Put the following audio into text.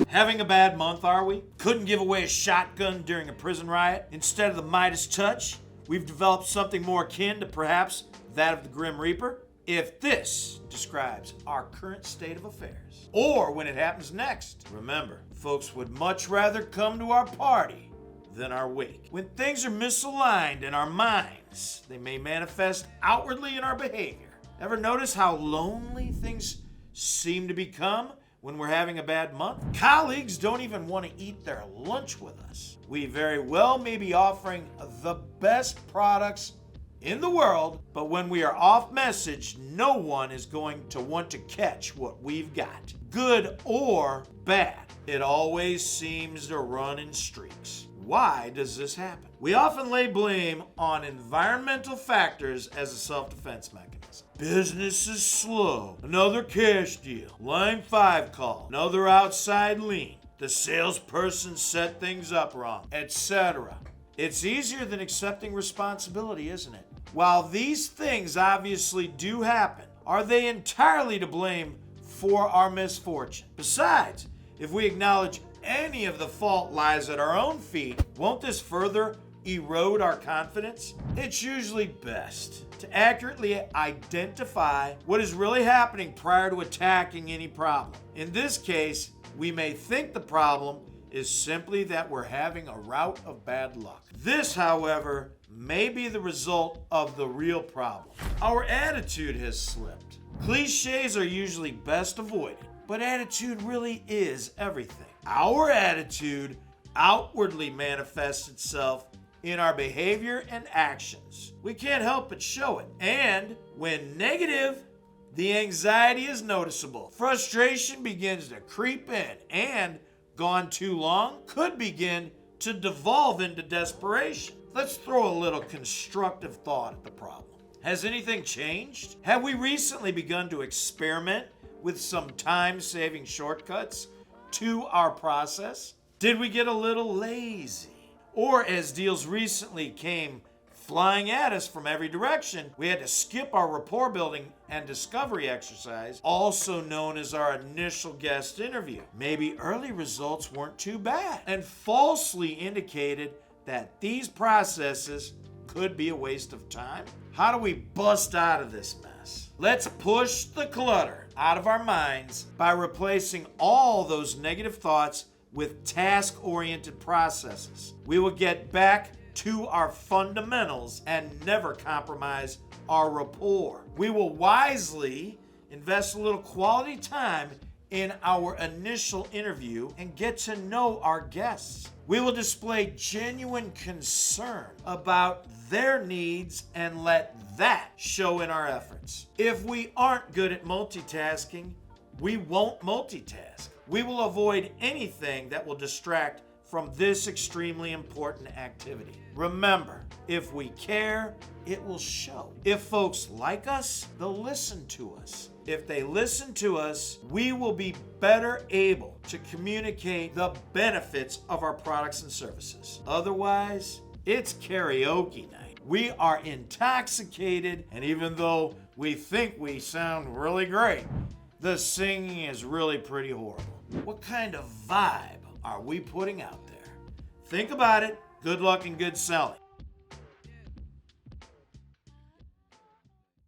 Having a bad month, are we? Couldn't give away a shotgun during a prison riot? Instead of the Midas touch, we've developed something more akin to perhaps that of the Grim Reaper? If this describes our current state of affairs, or when it happens next, remember, folks would much rather come to our party than our wake. When things are misaligned in our minds, they may manifest outwardly in our behavior. Ever notice how lonely things seem to become when we're having a bad month? Colleagues don't even want to eat their lunch with us. We very well may be offering the best products in the world, but when we are off message, no one is going to want to catch what we've got. Good or bad, it always seems to run in streaks. Why does this happen? We often lay blame on environmental factors as a self-defense mechanism. Business is slow. Another cash deal. Line 5 call. Another outside lean. The salesperson set things up wrong, etc. It's easier than accepting responsibility, isn't it? While these things obviously do happen, are they entirely to blame for our misfortune? Besides, if we acknowledge any of the fault lies at our own feet, won't this further erode our confidence? It's usually best to accurately identify what is really happening prior to attacking any problem. In this case, we may think the problem is simply that we're having a rout of bad luck. This, however, may be the result of the real problem. Our attitude has slipped. Cliches are usually best avoided, but attitude really is everything. Our attitude outwardly manifests itself in our behavior and actions. We can't help but show it. And when negative, the anxiety is noticeable. Frustration begins to creep in and, gone too long, could begin to devolve into desperation. Let's throw a little constructive thought at the problem. Has anything changed? Have we recently begun to experiment with some time-saving shortcuts to our process? Did we get a little lazy? Or as deals recently came flying at us from every direction, we had to skip our rapport building and discovery exercise, also known as our initial guest interview. Maybe early results weren't too bad and falsely indicated that these processes could be a waste of time. How do we bust out of this mess? Let's push the clutter out of our minds by replacing all those negative thoughts with task-oriented processes. We will get back to our fundamentals and never compromise our rapport. We will wisely invest a little quality time in our initial interview and get to know our guests. We will display genuine concern about their needs and let that show in our efforts. If we aren't good at multitasking, we won't multitask. We will avoid anything that will distract from this extremely important activity. Remember, if we care, it will show. If folks like us, they'll listen to us. If they listen to us, we will be better able to communicate the benefits of our products and services. Otherwise, it's karaoke night. We are intoxicated, and even though we think we sound really great, the singing is really pretty horrible. What kind of vibe are we putting out there? Think about it. Good luck and good selling.